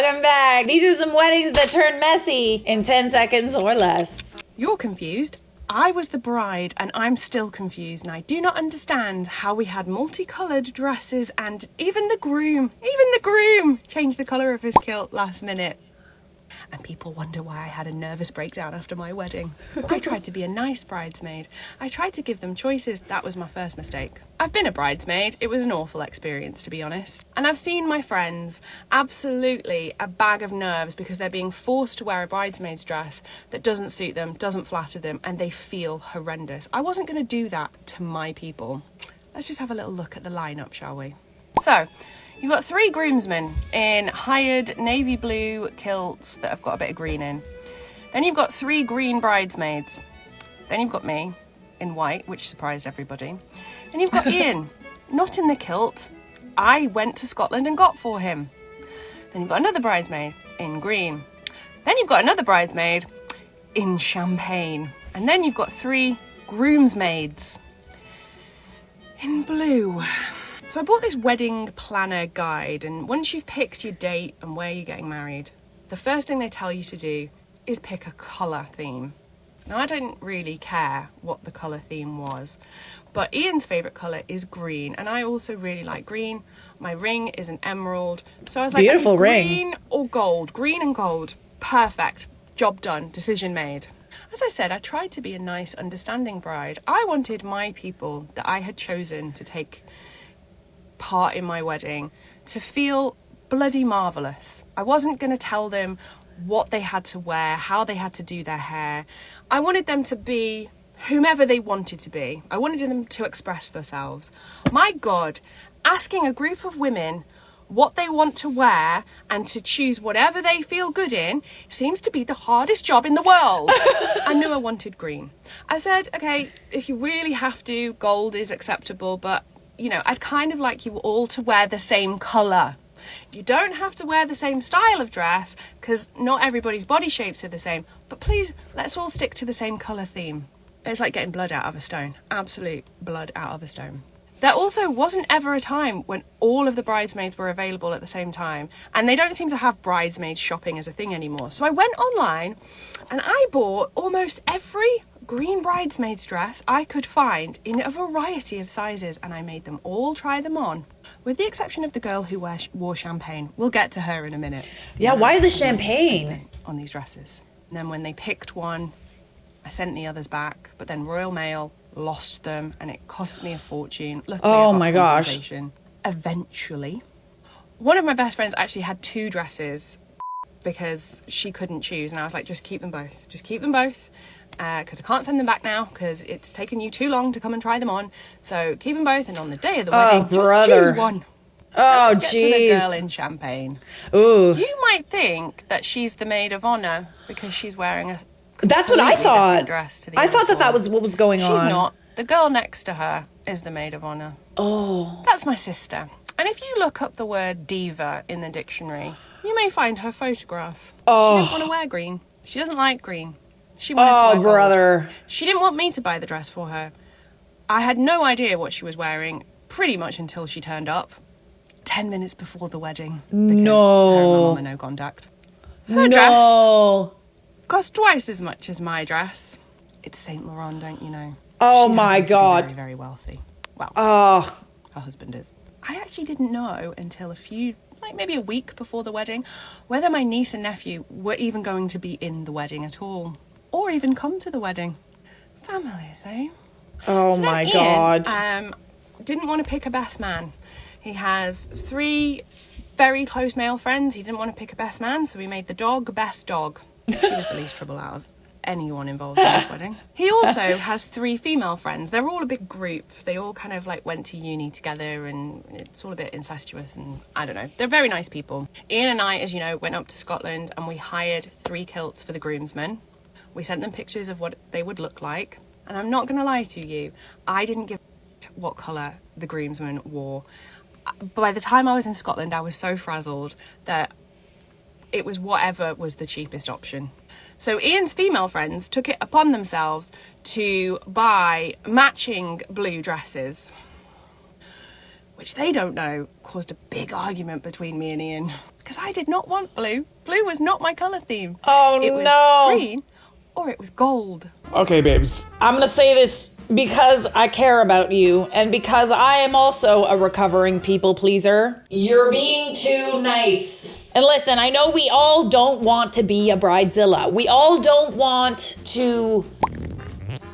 welcome back. These are some weddings that turn messy in 10 seconds or less. You're confused. I was the bride and I'm still confused, and I do not understand how we had multicoloured dresses and even the groom changed the colour of his kilt last minute. And people wonder why I had a nervous breakdown after my wedding. I tried to be a nice bridesmaid. I tried to give them choices. That was my first mistake. I've been a bridesmaid. It was an awful experience, to be honest. And I've seen my friends absolutely a bag of nerves because they're being forced to wear a bridesmaid's dress that doesn't suit them, doesn't flatter them, and they feel horrendous. I wasn't going to do that to my people. Let's just have a little look at the lineup, shall we? So, you've got 3 groomsmen in hired navy blue kilts that have got a bit of green in. Then you've got 3 green bridesmaids. Then you've got me in white, which surprised everybody. And you've got Ian, not in the kilt. I went to Scotland and got for him. Then you've got another bridesmaid in green. Then you've got another bridesmaid in champagne. And then you've got 3 groomsmaids in blue. So I bought this wedding planner guide, and once you've picked your date and where you're getting married, the first thing they tell you to do is pick a colour theme. Now, I don't really care what the colour theme was, but Ian's favourite colour is green, and I also really like green. My ring is an emerald, so I was like, beautiful ring. Green or gold? Green and gold. Perfect. Job done. Decision made. As I said, I tried to be a nice, understanding bride. I wanted my people that I had chosen to take part in my wedding to feel bloody marvellous. I wasn't going to tell them what they had to wear, how they had to do their hair. I wanted them to be whomever they wanted to be. I wanted them to express themselves. My God, asking a group of women what they want to wear and to choose whatever they feel good in seems to be the hardest job in the world. I knew I wanted green. I said, okay, if you really have to, gold is acceptable, but you know, I'd kind of like you all to wear the same colour. You don't have to wear the same style of dress because not everybody's body shapes are the same, but please, let's all stick to the same colour theme. It's like getting blood out of a stone. Absolute blood out of a stone. There also wasn't ever a time when all of the bridesmaids were available at the same time, and they don't seem to have bridesmaids shopping as a thing anymore. So I went online and I bought almost every green bridesmaid's dress I could find in a variety of sizes, and I made them all try them on, with the exception of the girl who wore champagne. We'll get to her in a minute. Yeah, why the champagne on these dresses? And then when they picked one, I sent the others back, but then Royal Mail lost them and it cost me a fortune. Luckily, oh I got my gosh. Eventually, one of my best friends actually had 2 dresses because she couldn't choose, and I was like, just keep them both, because I can't send them back now because it's taken you too long to come and try them on. So keep them both, and on the day of the wedding, just choose one. Oh, jeez. Get to the girl in champagne. Ooh. You might think that she's the maid of honour because she's wearing a That's what I thought. Dress to the I thought that was what was going on. She's not. The girl next to her is the maid of honour. Oh. That's my sister. And if you look up the word diva in the dictionary, you may find her photograph. Oh. She doesn't want to wear green. She doesn't like green. She wanted to wear brother. gold. She didn't want me to buy the dress for her. I had no idea what she was wearing pretty much until she turned up 10 minutes before the wedding. No. Her and my mum are no contact. Her dress cost twice as much as my dress. It's Saint Laurent, don't you know? Oh she my God. Very, very wealthy. Well, her husband is. I actually didn't know until maybe a week before the wedding, whether my niece and nephew were even going to be in the wedding at all, or even come to the wedding. Families, eh? Oh so my Ian, God. Didn't want to pick a best man. He has 3 very close male friends. He didn't want to pick a best man, so he made the dog best dog. She was the least trouble out of anyone involved in this wedding. He also has 3 female friends. They're all a big group. They all kind of like went to uni together, and it's all a bit incestuous, and I don't know. They're very nice people. Ian and I, as you know, went up to Scotland and we hired 3 kilts for the groomsmen. We sent them pictures of what they would look like. And I'm not going to lie to you, I didn't give a what colour the groomsmen wore. By the time I was in Scotland, I was so frazzled that it was whatever was the cheapest option. So Ian's female friends took it upon themselves to buy matching blue dresses, which they don't know caused a big argument between me and Ian. because I did not want blue. Blue was not my colour theme. Oh, it was no. green or it was gold. Okay, babes. I'm gonna say this because I care about you and because I am also a recovering people pleaser. You're being too nice. And listen, I know we all don't want to be a bridezilla. We all don't want to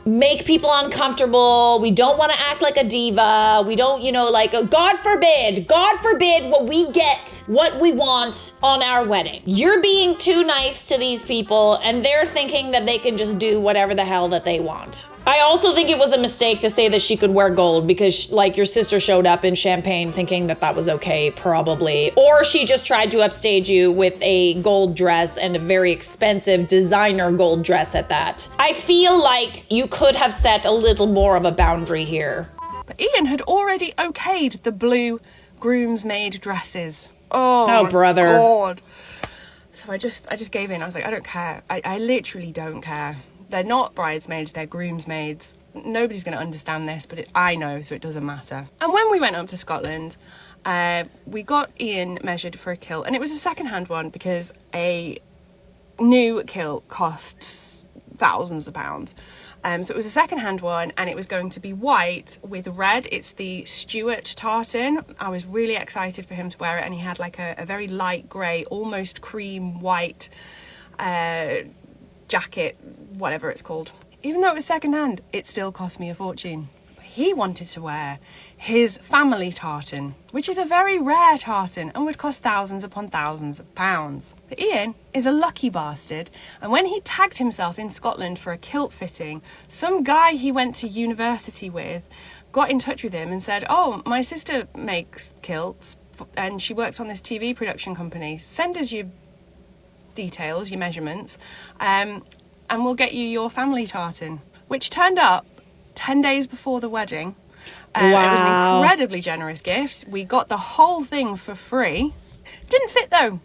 make people uncomfortable. We don't want to act like a diva. We don't, like, God forbid what we get what we want on our wedding. You're being too nice to these people and they're thinking that they can just do whatever the hell that they want. I also think it was a mistake to say that she could wear gold because, your sister showed up in champagne thinking that that was okay, probably. Or she just tried to upstage you with a gold dress and a very expensive designer gold dress at that. I feel like you could have set a little more of a boundary here. But Ian had already okayed the blue groomsmaid dresses. Oh, brother. God. So I just gave in. I was like, I don't care. I literally don't care. They're not bridesmaids, they're groomsmaids. Nobody's going to understand this, but I know, so it doesn't matter. And when we went up to Scotland, we got Ian measured for a kilt, and it was a second-hand one because a new kilt costs thousands of pounds. So it was a second-hand one, and it was going to be white with red. It's the Stuart tartan. I was really excited for him to wear it, and he had like a very light grey, almost cream white jacket, whatever it's called. Even though it was second-hand, it still cost me a fortune. He wanted to wear his family tartan, which is a very rare tartan and would cost thousands upon thousands of pounds. But Ian is a lucky bastard, and when he tagged himself in Scotland for a kilt fitting, some guy he went to university with got in touch with him and said, oh, my sister makes kilts and she works on this TV production company. Send us your details, your measurements, and we'll get you your family tartan, which turned up 10 days before the wedding. Wow. It was an incredibly generous gift. We got the whole thing for free. Didn't fit though.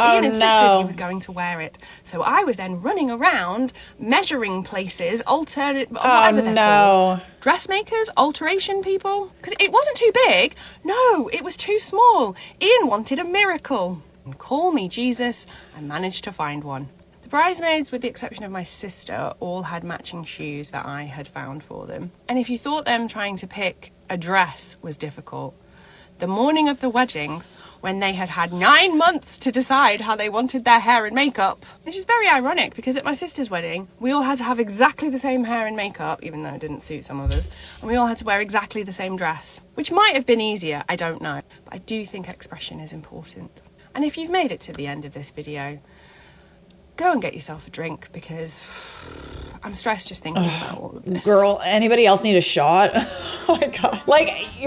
Ian insisted he was going to wear it. So I was then running around measuring places, whatever they're called. Dressmakers, alteration people. Because it wasn't too big. No, it was too small. Ian wanted a miracle. And call me Jesus, I managed to find one. The bridesmaids, with the exception of my sister, all had matching shoes that I had found for them. And if you thought them trying to pick a dress was difficult, the morning of the wedding, when they had had 9 months to decide how they wanted their hair and makeup, which is very ironic because at my sister's wedding, we all had to have exactly the same hair and makeup, even though it didn't suit some of us, and we all had to wear exactly the same dress, which might have been easier, I don't know. But I do think expression is important. And if you've made it to the end of this video, go and get yourself a drink because I'm stressed just thinking about all of this. Girl, anybody else need a shot? Oh my God.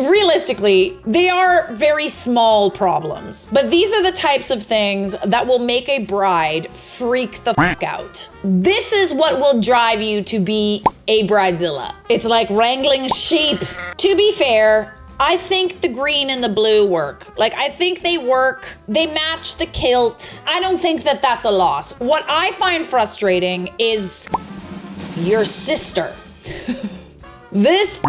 Realistically, they are very small problems, but these are the types of things that will make a bride freak the fuck out. This is what will drive you to be a bridezilla. It's like wrangling sheep. To be fair, I think the green and the blue work. I think they work. They match the kilt. I don't think that that's a loss. What I find frustrating is your sister. This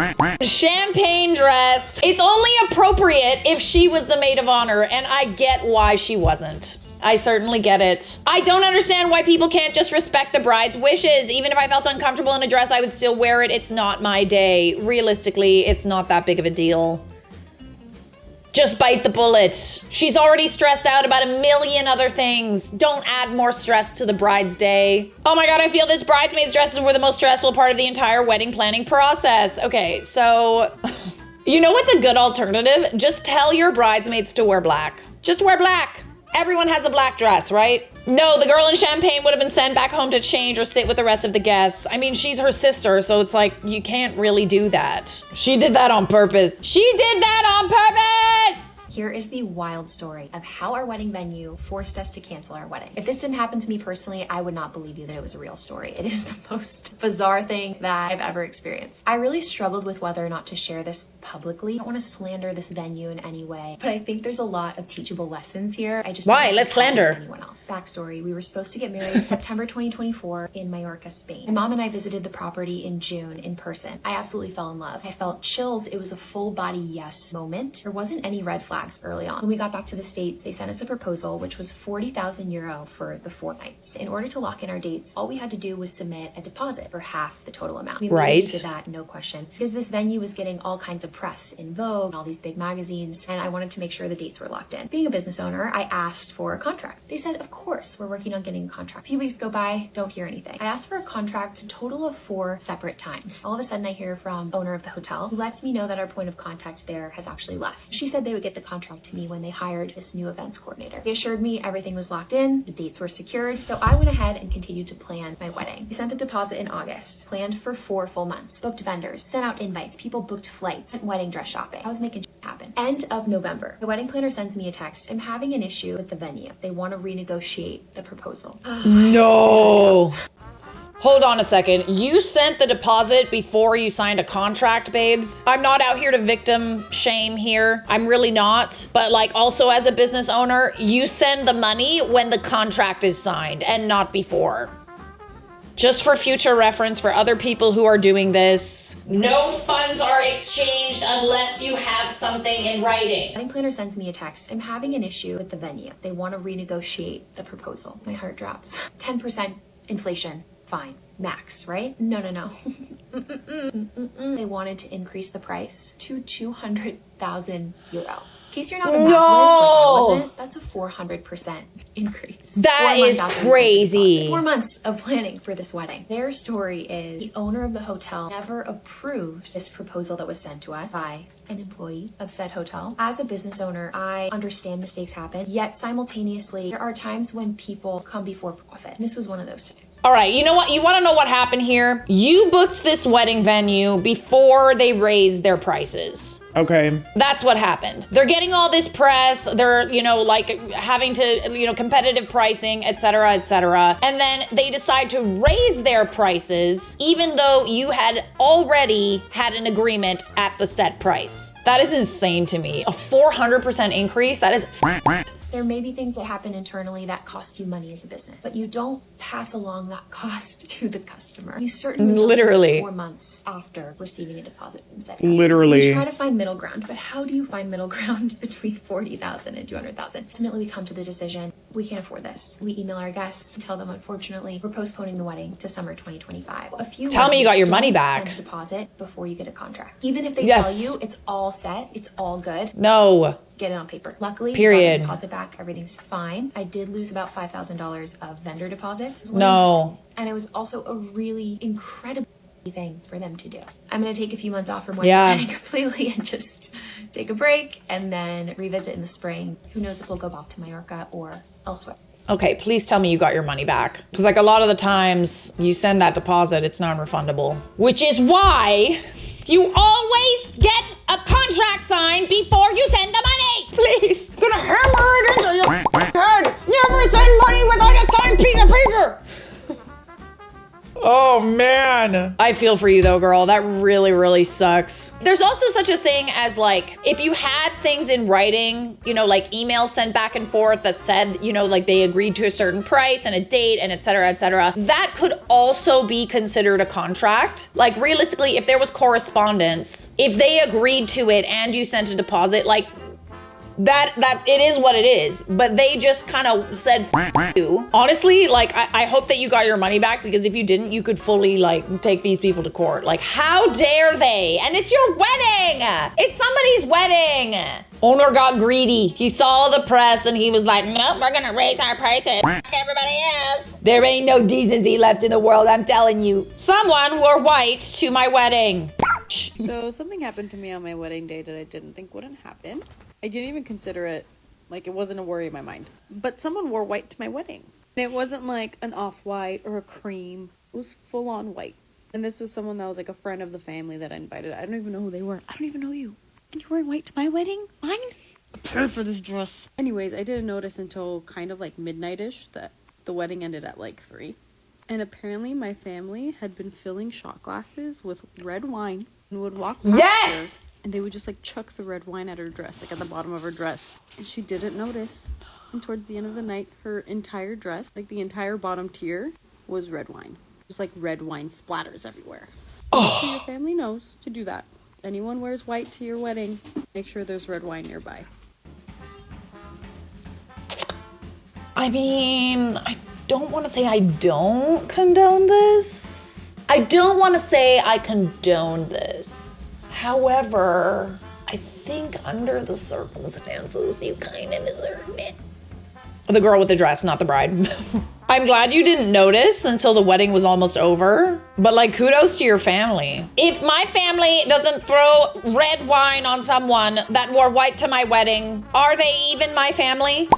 champagne dress, it's only appropriate if she was the maid of honor, and I get why she wasn't. I certainly get it. I don't understand why people can't just respect the bride's wishes. Even if I felt uncomfortable in a dress, I would still wear it. It's not my day. Realistically, it's not that big of a deal. Just bite the bullet. She's already stressed out about a million other things. Don't add more stress to the bride's day. Oh my God, I feel this bridesmaid's dresses were the most stressful part of the entire wedding planning process. Okay, so you know what's a good alternative? Just tell your bridesmaids to wear black. Just wear black. Everyone has a black dress, right? No, the girl in champagne would have been sent back home to change or sit with the rest of the guests. I mean, she's her sister, so it's like, you can't really do that. She did that on purpose. She did that on purpose! Here is the wild story of how our wedding venue forced us to cancel our wedding. If this didn't happen to me personally, I would not believe you that it was a real story. It is the most bizarre thing that I've ever experienced. I really struggled with whether or not to share this publicly. I don't want to slander this venue in any way, but I think there's a lot of teachable lessons here. I just Why? Let's slander. Anyone else. Backstory, we were supposed to get married in September 2024 in Mallorca, Spain. My mom and I visited the property in June in person. I absolutely fell in love. I felt chills. It was a full body yes moment. There wasn't any red flags flags early on. When we got back to the States, they sent us a proposal, which was 40,000 euro for the 4 nights. In order to lock in our dates, all we had to do was submit a deposit for half the total amount. We literally did that, no question, because this venue was getting all kinds of press in Vogue and all these big magazines, and I wanted to make sure the dates were locked in. Being a business owner, I asked for a contract. They said, of course, we're working on getting a contract. A few weeks go by, don't hear anything. I asked for a contract a total of 4 separate times. All of a sudden, I hear from owner of the hotel who lets me know that our point of contact there has actually left. She said they would get the contract to me when they hired this new events coordinator. They assured me everything was locked in, the dates were secured, so I went ahead and continued to plan my wedding. We sent the deposit in August, planned for 4 full months, booked vendors, sent out invites, people booked flights, went wedding dress shopping. I was making happen. End of November, the wedding planner sends me a text. I'm having an issue with the venue. They want to renegotiate the proposal. No. Hold on a second. You sent the deposit before you signed a contract, babes? I'm not out here to victim shame here. I'm really not. But like also as a business owner, you send the money when the contract is signed and not before. Just for future reference for other people who are doing this, no funds are exchanged unless you have something in writing. Wedding planner sends me a text. I'm having an issue with the venue. They want to renegotiate the proposal. My heart drops. 10% inflation. Fine. Max, right? No. They wanted to increase the price to 200,000 euro. In case you're not a math whiz, like I wasn't, that's a 400% increase. That is crazy. 4 months of planning for this wedding. Their story is the owner of the hotel never approved this proposal that was sent to us by an employee of said hotel. As a business owner, I understand mistakes happen, yet simultaneously, there are times when people come before profit. And this was one of those times. All right, you know what? You want to know what happened here? You booked this wedding venue before they raised their prices. Okay. That's what happened. They're getting all this press. They're, like having to, competitive pricing, et cetera, et cetera. And then they decide to raise their prices, even though you had already had an agreement at the set price. That is insane to me. A 400% increase, that is There may be things that happen internally that cost you money as a business, but you don't pass along that cost to the customer. You certainly don't literally 4 months after receiving a deposit from said customer. Literally. You try to find middle ground, but how do you find middle ground between 40,000 and 200,000? Ultimately, we come to the decision, we can't afford this. We email our guests, tell them, unfortunately, we're postponing the wedding to summer 2025. Tell me you got your money back. Send a deposit before you get a contract. Even if they tell you it's all set, it's all good. No. Get it on paper. Luckily, Period. got the deposit back. Everything's fine. I did lose about $5,000 of vendor deposits. No. And it was also a really incredible thing for them to do. I'm going to take a few months off from wedding planning completely and just take a break and then revisit in the spring. Who knows if we'll go back to Mallorca or elsewhere. Okay, please tell me you got your money back. Because a lot of the times you send that deposit, it's non-refundable. Which is why you always get a contract signed before you send the money. Please. I'm gonna hammer it into your head. Never send money without a signed piece of paper. Oh, man. I feel for you though, girl. That really, really sucks. There's also such a thing as if you had things in writing, like emails sent back and forth that said, they agreed to a certain price and a date and et cetera, that could also be considered a contract. Realistically, if there was correspondence, if they agreed to it and you sent a deposit, that it is what it is, but they just kind of said F you. Honestly, I hope that you got your money back, because if you didn't, you could fully take these people to court. How dare they? And it's your wedding. It's somebody's wedding. Owner got greedy. He saw the press and he was like, nope, we're gonna raise our prices like everybody else. There ain't no decency left in the world, I'm telling you. Someone wore white to my wedding. So something happened to me on my wedding day that I didn't think wouldn't happen. I didn't even consider it, it wasn't a worry in my mind. But someone wore white to my wedding. And it wasn't an off-white or a cream. It was full-on white. And this was someone that was a friend of the family that I invited. I don't even know who they were. I don't even know you. And you're wearing white to my wedding? Mine? I paid for this dress. Anyways, I didn't notice until kind of midnight-ish that the wedding ended at 3. And apparently my family had been filling shot glasses with red wine and would walk past her. And they would just chuck the red wine at her dress, at the bottom of her dress. And she didn't notice. And towards the end of the night, her entire dress, the entire bottom tier, was red wine. Just red wine splatters everywhere. So your family knows to do that. Anyone wears white to your wedding, make sure there's red wine nearby. I mean, I don't want to say I don't condone this. I don't want to say I condone this. However, I think under the circumstances, you kind of deserve it. The girl with the dress, not the bride. I'm glad you didn't notice until the wedding was almost over, but like kudos to your family. If my family doesn't throw red wine on someone that wore white to my wedding, are they even my family?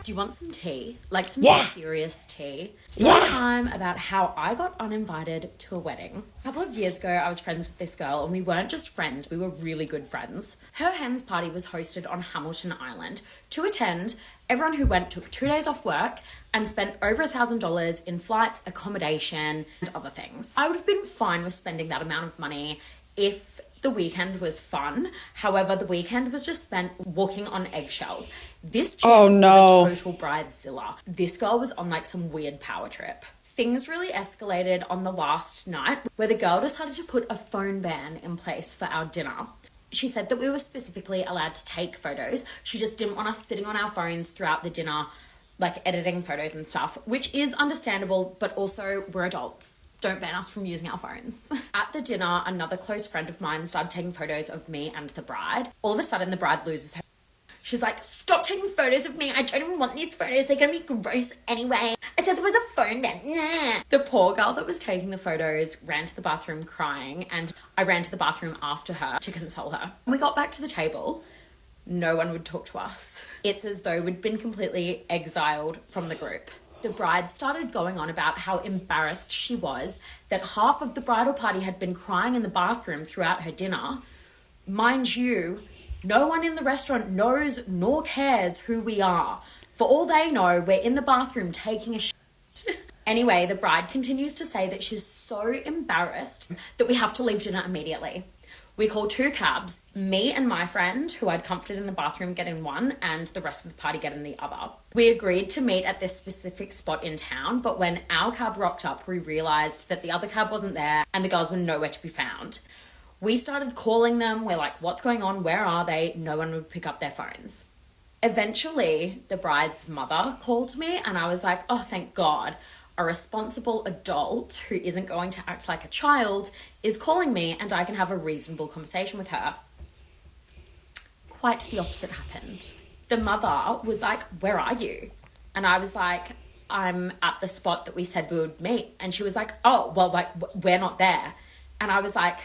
Do you want some tea? Like some Yeah. serious tea? Story time about how I got uninvited to a wedding. A couple of years ago, I was friends with this girl, and we weren't just friends, we were really good friends. Her hens party was hosted on Hamilton Island. To attend, everyone who went took 2 days off work and spent over $1,000 in flights, accommodation, and other things. I would have been fine with spending that amount of money if the weekend was fun. However, the weekend was just spent walking on eggshells. This chick was a total bridezilla. This girl was on like some weird power trip. Things really escalated on the last night where the girl decided to put a phone ban in place for our dinner. She said that we were specifically allowed to take photos. She just didn't want us sitting on our phones throughout the dinner, like editing photos and stuff, which is understandable, but also we're adults. Don't ban us from using our phones. At the dinner, another close friend of mine started taking photos of me and the bride. All of a sudden, the bride loses her. She's like, stop taking photos of me. I don't even want these photos. They're going to be gross anyway. I said there was a phone ban. Nah. The poor girl that was taking the photos ran to the bathroom crying, and I ran to the bathroom after her to console her. When we got back to the table, no one would talk to us. It's as though we'd been completely exiled from the group. The bride started going on about how embarrassed she was that half of the bridal party had been crying in the bathroom throughout her dinner. Mind you, no one in the restaurant knows nor cares who we are. For all they know, we're in the bathroom taking a shit. Anyway, the bride continues to say that she's so embarrassed that we have to leave dinner immediately. We called 2 cabs. Me and my friend, who I'd comforted in the bathroom, get in one, and the rest of the party get in the other. We agreed to meet at this specific spot in town, but when our cab rocked up, we realised that the other cab wasn't there and the girls were nowhere to be found. We started calling them. We're like, what's going on? Where are they? No one would pick up their phones. Eventually, the bride's mother called me, and I was like, oh, thank God. A responsible adult who isn't going to act like a child is calling me, and I can have a reasonable conversation with her. Quite the opposite happened. The mother was like, where are you? And I was like, I'm at the spot that we said we would meet. And she was like, oh, well, like, we're not there. And I was like,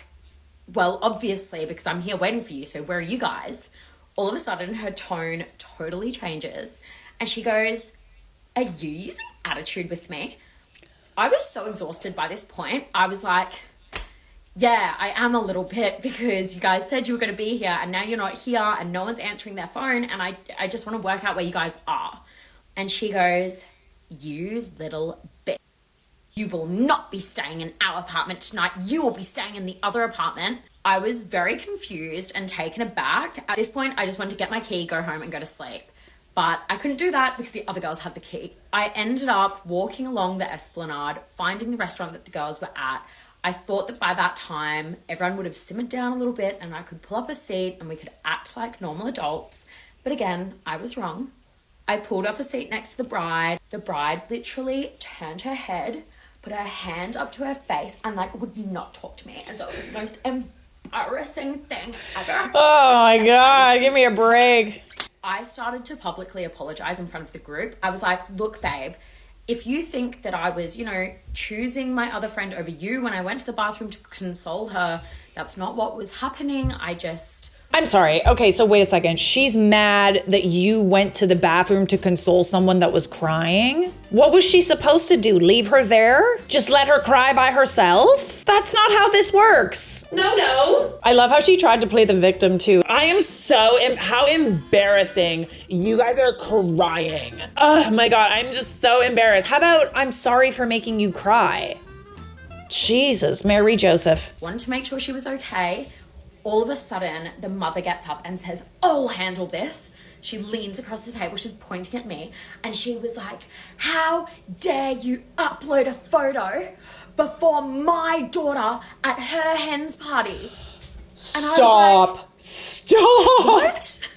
well, obviously, because I'm here waiting for you, so where are you guys? All of a sudden, her tone totally changes, and she goes, are you using attitude with me? I was so exhausted by this point. I was like, yeah, I am a little bit, because you guys said you were going to be here and now you're not here and no one's answering their phone, and I just want to work out where you guys are. And she goes, you little bitch. You will not be staying in our apartment tonight. You will be staying in the other apartment. I was very confused and taken aback. At this point, I just wanted to get my key, go home and go to sleep. But I couldn't do that because the other girls had the key. I ended up walking along the esplanade, finding the restaurant that the girls were at. I thought that by that time, everyone would have simmered down a little bit and I could pull up a seat and we could act like normal adults. But again, I was wrong. I pulled up a seat next to the bride. The bride literally turned her head, put her hand up to her face, and like would not talk to me. And so it was the most embarrassing thing ever. Oh my God, give me a break. I started to publicly apologize in front of the group. I was like, look, babe, if you think that I was, choosing my other friend over you when I went to the bathroom to console her, that's not what was happening. I'm sorry. Okay, so wait a second. She's mad that you went to the bathroom to console someone that was crying? What was she supposed to do? Leave her there? Just let her cry by herself? That's not how this works. No. I love how she tried to play the victim too. I am how embarrassing. You guys are crying. Oh my God, I'm just so embarrassed. How about I'm sorry for making you cry? Jesus, Mary Joseph. Wanted to make sure she was okay. All of a sudden, the mother gets up and says, I'll handle this. She leans across the table, she's pointing at me, and she was like, how dare you upload a photo before my daughter at her hen's party? And Stop. What?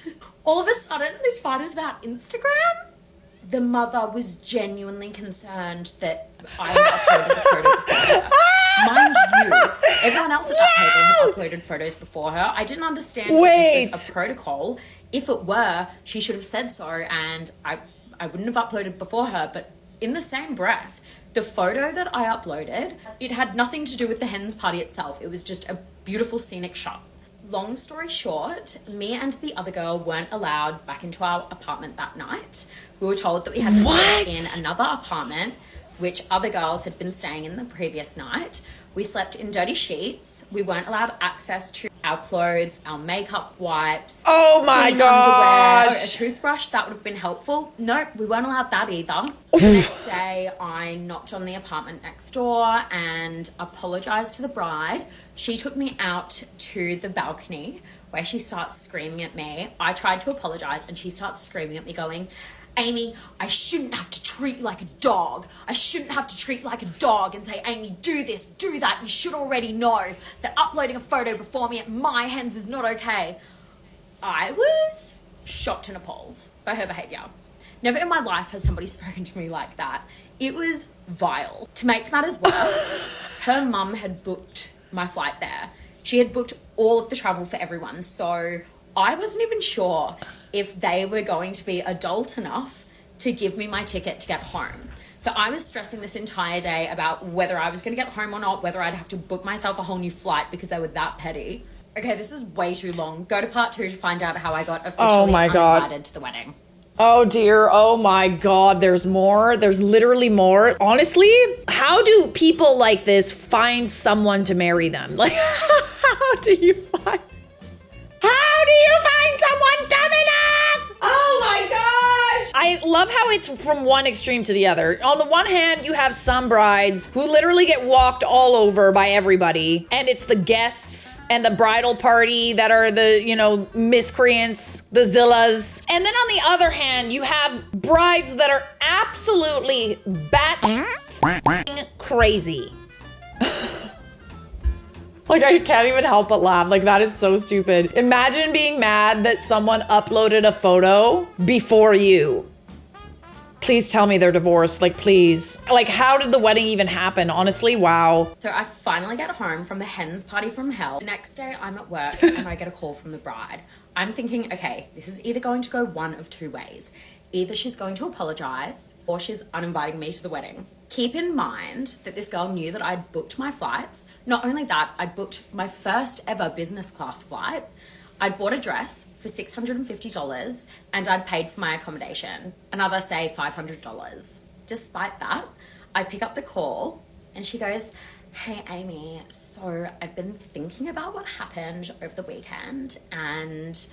All of a sudden, this fight is about Instagram? The mother was genuinely concerned that I had uploaded a photo before her. Mind you, everyone else at that table had uploaded photos before her. I didn't understand that this was a protocol. If it were, she should have said so, and I wouldn't have uploaded before her. But in the same breath, the photo that I uploaded, it had nothing to do with the hens party itself. It was just a beautiful scenic shot. Long story short, me and the other girl weren't allowed back into our apartment that night. We were told that we had to sleep in another apartment, which other girls had been staying in the previous night. We slept in dirty sheets. We weren't allowed access to our clothes, our makeup wipes. Oh my gosh. Underwear, a toothbrush, that would have been helpful. Nope, we weren't allowed that either. The next day, I knocked on the apartment next door and apologized to the bride. She took me out to the balcony where she starts screaming at me. I tried to apologize and she starts screaming at me going, Amy, I shouldn't have to treat you like a dog. I shouldn't have to treat you like a dog and say, Amy, do this, do that. You should already know that uploading a photo before me at my hens is not okay. I was shocked and appalled by her behaviour. Never in my life has somebody spoken to me like that. It was vile. To make matters worse, her mum had booked my flight there. She had booked all of the travel for everyone, so I wasn't even sure if they were going to be adult enough to give me my ticket to get home. So I was stressing this entire day about whether I was going to get home or not, whether I'd have to book myself a whole new flight because they were that petty. Okay, this is way too long. Go to part 2 to find out how I got officially uninvited to the wedding. Oh dear, oh my God, there's more. There's literally more. Honestly, how do people like this find someone to marry them? Like, how do you find someone dumb enough? Oh my gosh. I love how it's from one extreme to the other. On the one hand, you have some brides who literally get walked all over by everybody, and it's the guests and the bridal party that are the, you know, miscreants, the Zillas. And then on the other hand, you have brides that are absolutely crazy. Like, I can't even help but laugh. Like, that is so stupid. Imagine being mad that someone uploaded a photo before you. Please tell me they're divorced. Like, please. Like, how did the wedding even happen? Honestly, wow. So I finally get home from the hens party from hell. The next day I'm at work and I get a call from the bride. I'm thinking, okay, this is either going to go one of two ways. Either she's going to apologize or she's uninviting me to the wedding. Keep in mind that this girl knew that I'd booked my flights. Not only that, I'd booked my first ever business class flight. I'd bought a dress for $650 and I'd paid for my accommodation, another say $500. Despite that, I pick up the call and she goes, hey Amy, so I've been thinking about what happened over the weekend and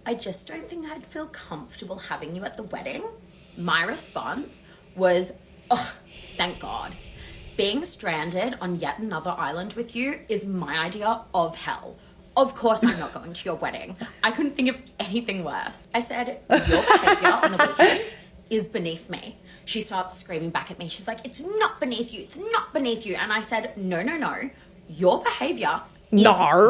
I just don't think I'd feel comfortable having you at the wedding. My response was, oh, thank God. Being stranded on yet another island with you is my idea of hell. Of course I'm not going to your wedding. I couldn't think of anything worse. I said, your behavior on the weekend is beneath me. She starts screaming back at me. She's like, it's not beneath you. It's not beneath you. And I said, no. Your behavior is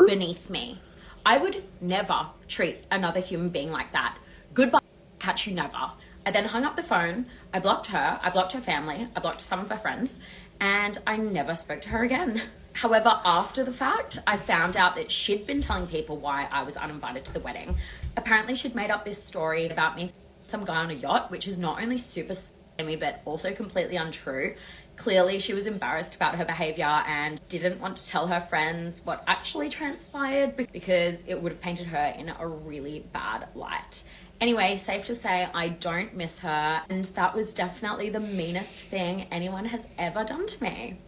beneath me. I would never treat another human being like that. Goodbye, catch you never. I then hung up the phone. I blocked her. I blocked her family. I blocked some of her friends. And I never spoke to her again. However, after the fact, I found out that she'd been telling people why I was uninvited to the wedding. Apparently, she'd made up this story about me, some guy on a yacht, which is not only super scammy, but also completely untrue. Clearly, she was embarrassed about her behavior and didn't want to tell her friends what actually transpired because it would have painted her in a really bad light. Anyway, safe to say, I don't miss her, and that was definitely the meanest thing anyone has ever done to me.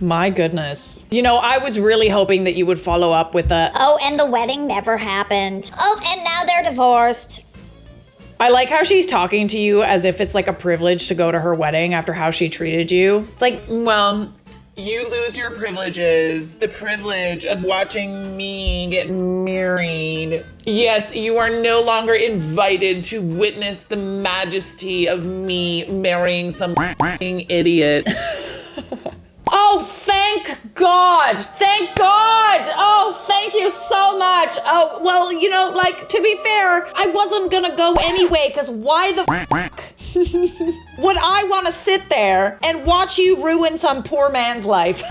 My goodness. You know, I was really hoping that you would follow up with a, oh, and the wedding never happened. Oh, and now they're divorced. I like how she's talking to you as if it's like a privilege to go to her wedding after how she treated you. It's like, well, you lose your privileges. The privilege of watching me get married. Yes, you are no longer invited to witness the majesty of me marrying some idiot. oh, thank God. Thank God. Oh, thank you so much. Oh, well, you know, like, to be fair, I wasn't gonna go anyway, because why the would I want to sit there and watch you ruin some poor man's life?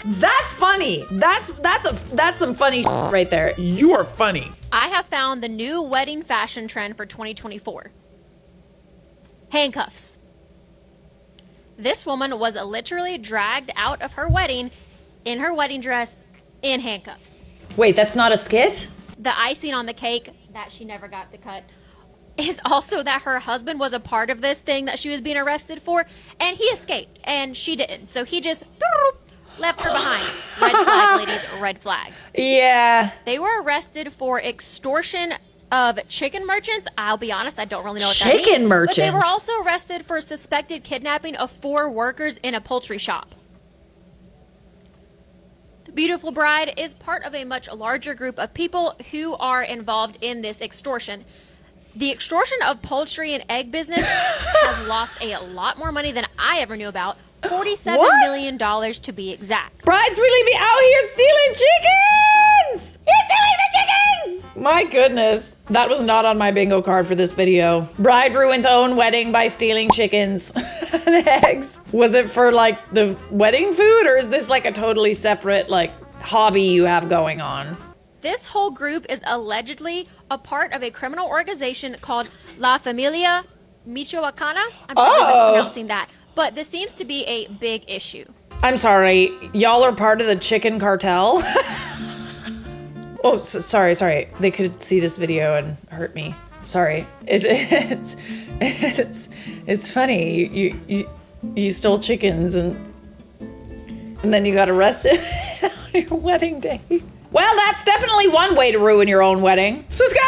That's funny. That's some funny right there. You are funny. I have found the new wedding fashion trend for 2024. Handcuffs. This woman was literally dragged out of her wedding in her wedding dress in handcuffs. Wait, that's not a skit? The icing on the cake that she never got to cut is also that her husband was a part of this thing that she was being arrested for, and he escaped, and she didn't. So he just left her behind. Red flag, ladies, red flag. Yeah. They were arrested for extortion of chicken merchants. I'll be honest, I don't really know what that means. Chicken merchants? But they were also arrested for suspected kidnapping of 4 workers in a poultry shop. The beautiful bride is part of a much larger group of people who are involved in this extortion. The extortion of poultry and egg business has lost a lot more money than I ever knew about. $47 million to be exact. Brides really be out here stealing chickens! You're stealing the chickens! My goodness. That was not on my bingo card for this video. Bride ruins own wedding by stealing chickens and eggs. Was it for like the wedding food, or is this like a totally separate like hobby you have going on? This whole group is allegedly a part of a criminal organization called La Familia Michoacana. I'm probably mispronouncing that. But this seems to be a big issue. I'm sorry, y'all are part of the chicken cartel? Oh, sorry. They could see this video and hurt me. Sorry. It's funny. You stole chickens and then you got arrested on your wedding day. Well, that's definitely one way to ruin your own wedding. Subscribe